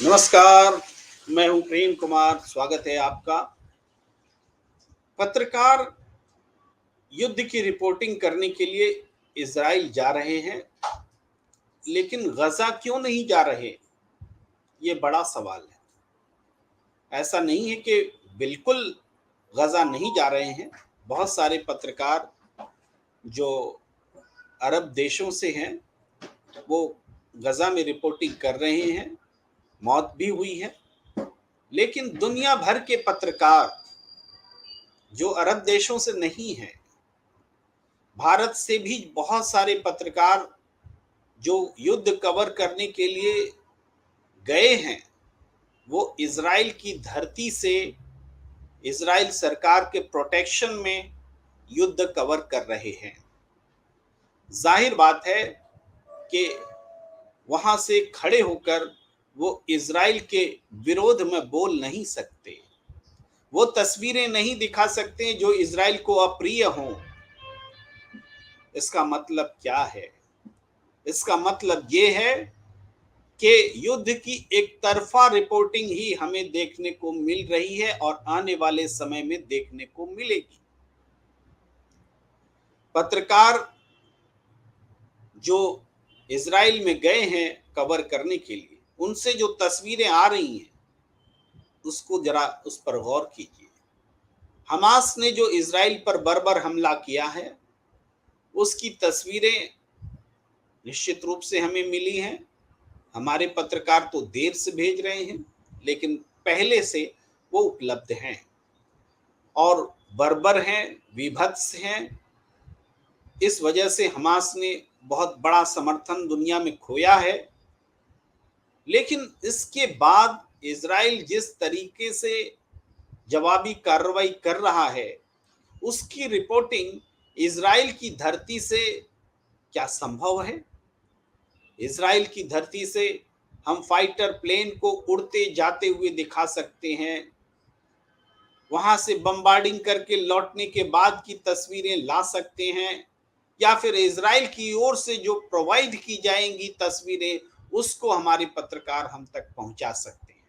नमस्कार। मैं हूं प्रेम कुमार। स्वागत है आपका। पत्रकार युद्ध की रिपोर्टिंग करने के लिए इजराइल जा रहे हैं, लेकिन गजा क्यों नहीं जा रहे? ये बड़ा सवाल है। ऐसा नहीं है कि बिल्कुल गजा नहीं जा रहे हैं। बहुत सारे पत्रकार जो अरब देशों से हैं, वो गजा में रिपोर्टिंग कर रहे हैं। मौत भी हुई है, लेकिन दुनिया भर के पत्रकार जो अरब देशों से नहीं हैं, भारत से भी बहुत सारे पत्रकार जो युद्ध कवर करने के लिए गए हैं, वो इजराइल की धरती से इजराइल सरकार के प्रोटेक्शन में युद्ध कवर कर रहे हैं। जाहिर बात है कि वहां से खड़े होकर वो इजराइल के विरोध में बोल नहीं सकते। वो तस्वीरें नहीं दिखा सकते जो इजराइल को अप्रिय हों। इसका मतलब क्या है? इसका मतलब ये है कि युद्ध की एक तरफा रिपोर्टिंग ही हमें देखने को मिल रही है और आने वाले समय में देखने को मिलेगी। पत्रकार जो इजराइल में गए हैं कवर करने के लिए, उनसे जो तस्वीरें आ रही हैं, उसको जरा उस पर गौर कीजिए। हमास ने जो इजराइल पर बर्बर हमला किया है, उसकी तस्वीरें निश्चित रूप से हमें मिली हैं। हमारे पत्रकार तो देर से भेज रहे हैं, लेकिन पहले से वो उपलब्ध हैं और बर्बर हैं, विभत्स हैं। इस वजह से हमास ने बहुत बड़ा समर्थन दुनिया में खोया है। लेकिन इसके बाद इजराइल जिस तरीके से जवाबी कार्रवाई कर रहा है, उसकी रिपोर्टिंग इजराइल की धरती से क्या संभव है? इजराइल की धरती से हम फाइटर प्लेन को उड़ते जाते हुए दिखा सकते हैं, वहां से बम्बार्डिंग करके लौटने के बाद की तस्वीरें ला सकते हैं, या फिर इजराइल की ओर से जो प्रोवाइड की जाएंगी तस्वीरें, उसको हमारे पत्रकार हम तक पहुंचा सकते हैं।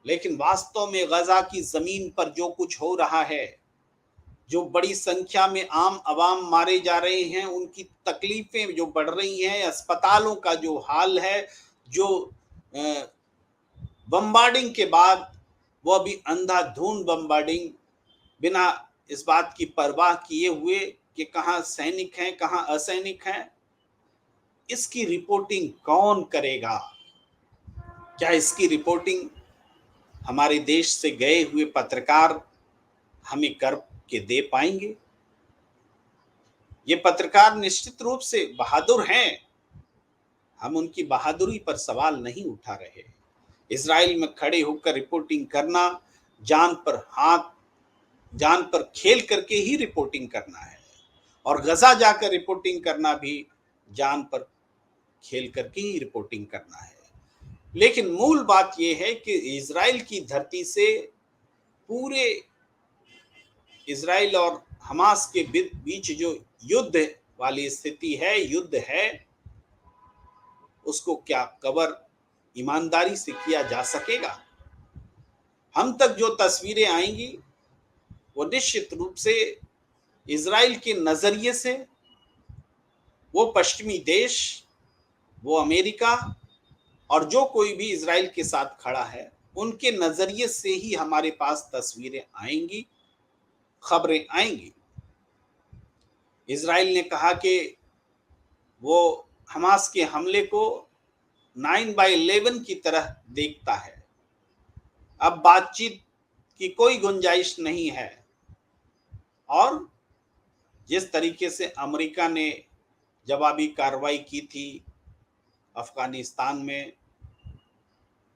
लेकिन वास्तव में गजा की जमीन पर जो कुछ हो रहा है, जो बड़ी संख्या में आम आवाम मारे जा रहे हैं, उनकी तकलीफें जो बढ़ रही हैं, अस्पतालों का जो हाल है, जो बम्बार्डिंग के बाद वो अभी अंधाधुंध बम्बार्डिंग, बिना इस बात की परवाह किए हुए कि कहाँ सैनिक हैं कहाँ असैनिक हैं, इसकी रिपोर्टिंग कौन करेगा? क्या इसकी रिपोर्टिंग हमारे देश से गए हुए पत्रकार हमें कर के दे पाएंगे? ये पत्रकार निश्चित रूप से बहादुर हैं, हम उनकी बहादुरी पर सवाल नहीं उठा रहे। इजराइल में खड़े होकर रिपोर्टिंग करना, जान पर हाथ, जान पर खेल करके ही रिपोर्टिंग करना है, और गजा जाकर रिपोर्टिंग करना भी जान पर खेल करके ही रिपोर्टिंग करना है। लेकिन मूल बात यह है कि इजराइल की धरती से पूरे इजराइल और हमास के बीच जो युद्ध वाली स्थिति है, युद्ध है, उसको क्या कवर ईमानदारी से किया जा सकेगा? हम तक जो तस्वीरें आएंगी वो निश्चित रूप से इजराइल के नजरिए से, वो पश्चिमी देश, वो अमेरिका और जो कोई भी इजराइल के साथ खड़ा है, उनके नजरिए से ही हमारे पास तस्वीरें आएंगी, खबरें आएंगी। इजराइल ने कहा कि वो हमास के हमले को 9/11 की तरह देखता है। अब बातचीत की कोई गुंजाइश नहीं है। और जिस तरीके से अमेरिका ने जवाबी कार्रवाई की थी अफगानिस्तान में,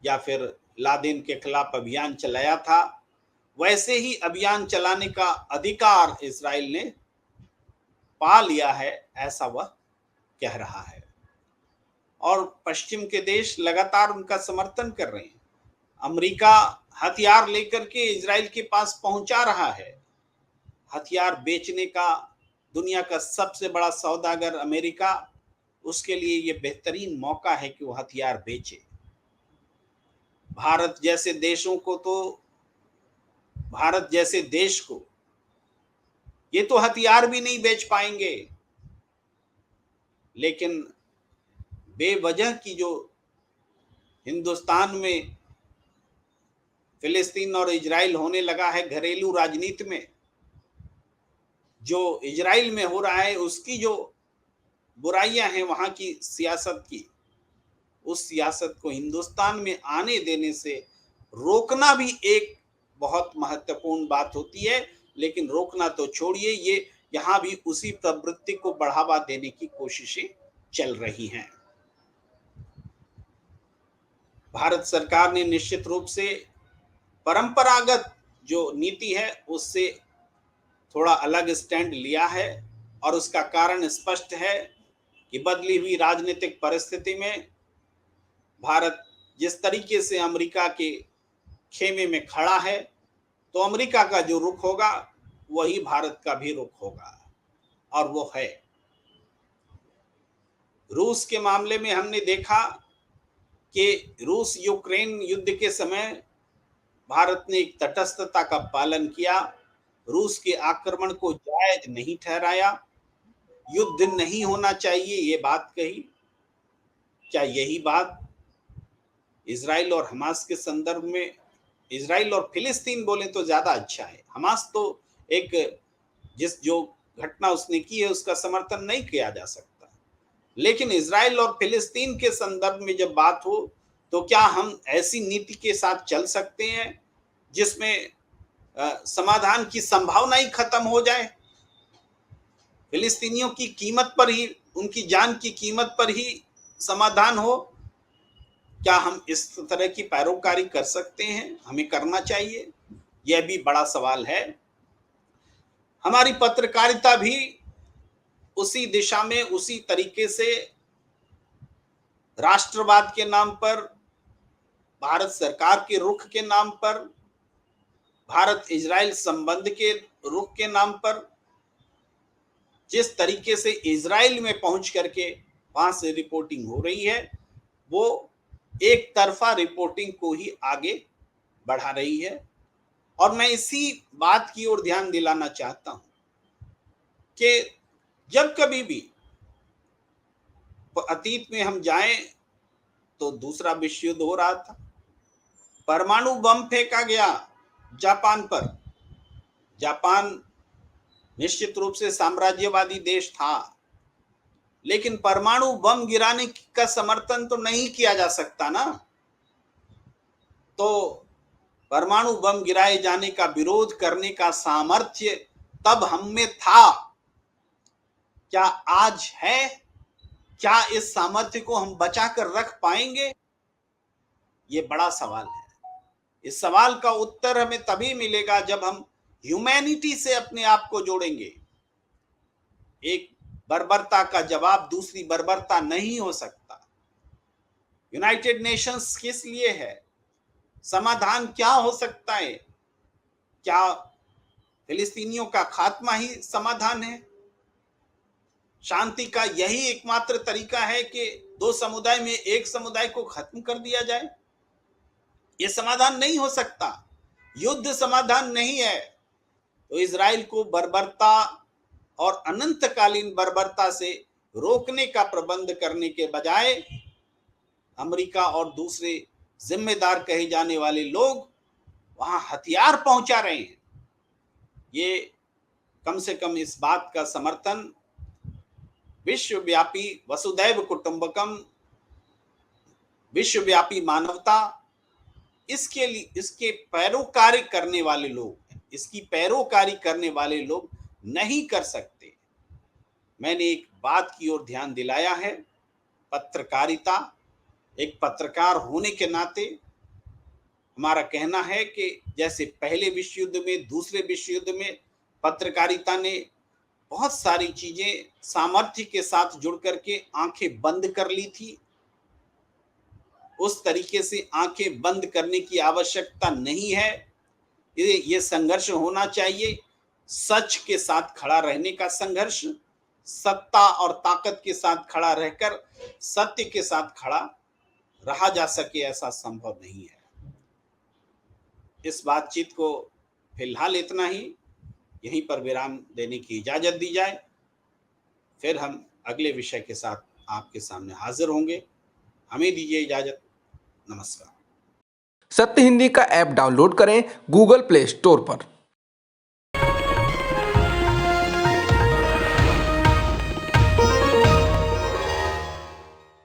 या फिर लादेन के खिलाफ अभियान चलाया था, वैसे ही अभियान चलाने का अधिकार इजराइल ने पा लिया है, ऐसा वह कह रहा है। और पश्चिम के देश लगातार उनका समर्थन कर रहे हैं। अमेरिका हथियार लेकर के इजराइल के पास पहुंचा रहा है। हथियार बेचने का दुनिया का सबसे बड़ा सौदागर अमेरिका, उसके लिए ये बेहतरीन मौका है कि वो हथियार बेचे। भारत जैसे देशों को तो भारत जैसे देश को ये तो हथियार भी नहीं बेच पाएंगे, लेकिन बेवजह की जो हिंदुस्तान में फिलिस्तीन और इजराइल होने लगा है घरेलू राजनीति में, जो इजराइल में हो रहा है उसकी जो बुराइयां हैं वहां की सियासत की, उस सियासत को हिंदुस्तान में आने देने से रोकना भी एक बहुत महत्वपूर्ण बात होती है। लेकिन रोकना तो छोड़िए, ये यहां भी उसी प्रवृत्ति को बढ़ावा देने की कोशिशें चल रही हैं। भारत सरकार ने निश्चित रूप से परंपरागत जो नीति है उससे थोड़ा अलग स्टैंड लिया है, और उसका कारण स्पष्ट है कि बदली हुई राजनीतिक परिस्थिति में भारत जिस तरीके से अमेरिका के खेमे में खड़ा है, तो अमेरिका का जो रुख होगा वही भारत का भी रुख होगा, और वो है। रूस के मामले में हमने देखा कि रूस यूक्रेन युद्ध के समय भारत ने एक तटस्थता का पालन किया, रूस के आक्रमण को जायज नहीं ठहराया, युद्ध नहीं होना चाहिए ये बात कही। क्या यही बात इजराइल और हमास के संदर्भ में, इजराइल और फिलिस्तीन बोले तो ज्यादा अच्छा है, हमास तो एक जिस जो घटना उसने की है उसका समर्थन नहीं किया जा सकता, लेकिन इजराइल और फिलिस्तीन के संदर्भ में जब बात हो तो क्या हम ऐसी नीति के साथ चल सकते हैं जिसमें समाधान की संभावना ही खत्म हो जाए, फिलिस्तीनियों की कीमत पर ही, उनकी जान की कीमत पर ही समाधान हो? क्या हम इस तरह की पैरोकारी कर सकते हैं? हमें करना चाहिए, यह भी बड़ा सवाल है। हमारी पत्रकारिता भी उसी दिशा में, उसी तरीके से राष्ट्रवाद के नाम पर, भारत सरकार के रुख के नाम पर, भारत इजराइल संबंध के रुख के नाम पर, जिस तरीके से इजराइल में पहुंच करके वहां से रिपोर्टिंग हो रही है, वो एक तरफा रिपोर्टिंग को ही आगे बढ़ा रही है। और मैं इसी बात की ओर ध्यान दिलाना चाहता हूं कि जब कभी भी अतीत में हम जाएं तो दूसरा विश्व युद्ध हो रहा था, परमाणु बम फेंका गया जापान पर। जापान निश्चित रूप से साम्राज्यवादी देश था, लेकिन परमाणु बम गिराने का समर्थन तो नहीं किया जा सकता ना। तो परमाणु बम गिराए जाने का विरोध करने का सामर्थ्य तब हम में था, क्या आज है? क्या इस सामर्थ्य को हम बचाकर रख पाएंगे? ये बड़ा सवाल है। इस सवाल का उत्तर हमें तभी मिलेगा जब हम ह्यूमैनिटी से अपने आप को जोड़ेंगे। एक बर्बरता का जवाब दूसरी बर्बरता नहीं हो सकता। यूनाइटेड नेशंस किस लिए है? समाधान क्या हो सकता है? क्या फिलिस्तीनियों का खात्मा ही समाधान है? शांति का यही एकमात्र तरीका है कि दो समुदाय में एक समुदाय को खत्म कर दिया जाए? यह समाधान नहीं हो सकता। युद्ध समाधान नहीं है। तो इजराइल को बर्बरता और अनंतकालीन बर्बरता से रोकने का प्रबंध करने के बजाय अमेरिका और दूसरे जिम्मेदार कहे जाने वाले लोग वहां हथियार पहुंचा रहे हैं। ये कम से कम इस बात का समर्थन विश्वव्यापी वसुधैव कुटुंबकम, विश्वव्यापी मानवता, इसके लिए इसके पैरोकारी करने वाले लोग, इसकी पैरोकारी करने वाले लोग नहीं कर सकते। मैंने एक बात की ओर ध्यान दिलाया है, पत्रकारिता, एक पत्रकार होने के नाते हमारा कहना है कि जैसे पहले विश्व युद्ध में, दूसरे विश्व युद्ध में पत्रकारिता ने बहुत सारी चीजें सामर्थ्य के साथ जुड़ करके आंखें बंद कर ली थी, उस तरीके से आंखें बंद करने की आवश्यकता नहीं है। ये संघर्ष होना चाहिए, सच के साथ खड़ा रहने का संघर्ष, सत्ता और ताकत के साथ खड़ा रहकर सत्य के साथ खड़ा रहा जा सके ऐसा संभव नहीं है। इस बातचीत को फिलहाल इतना ही यहीं पर विराम देने की इजाज़त दी जाए। फिर हम अगले विषय के साथ आपके सामने हाज़िर होंगे। हमें दीजिए इजाज़त। नमस्कार। सत्य हिंदी का ऐप डाउनलोड करें गूगल प्ले स्टोर पर।